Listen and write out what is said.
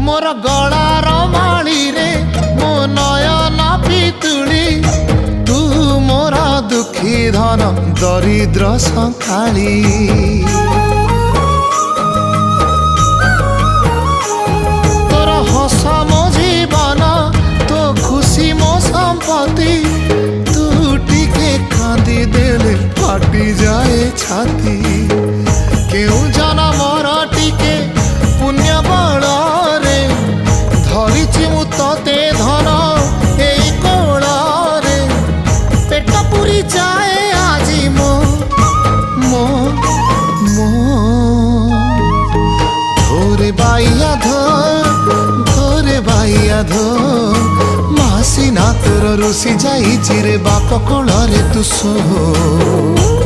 मोर गलार माली रे मो नयन पितुली तू मोर दुखी धन दरिद्र संकाली तोर हस मो जीवन तो खुशी मो संपत्ति तू टिके कांदी देले फाटी जाए छाती केउ जनमर टिके पुण्य बल रे धरिछि मु तते धन एई कोल रे पेट पुरी जाए आजी मो मो मो धोरे बाइया धोरे बाइया धो मासी ना तोर रुसी जाई चिरे बाप कोल रे तू सो।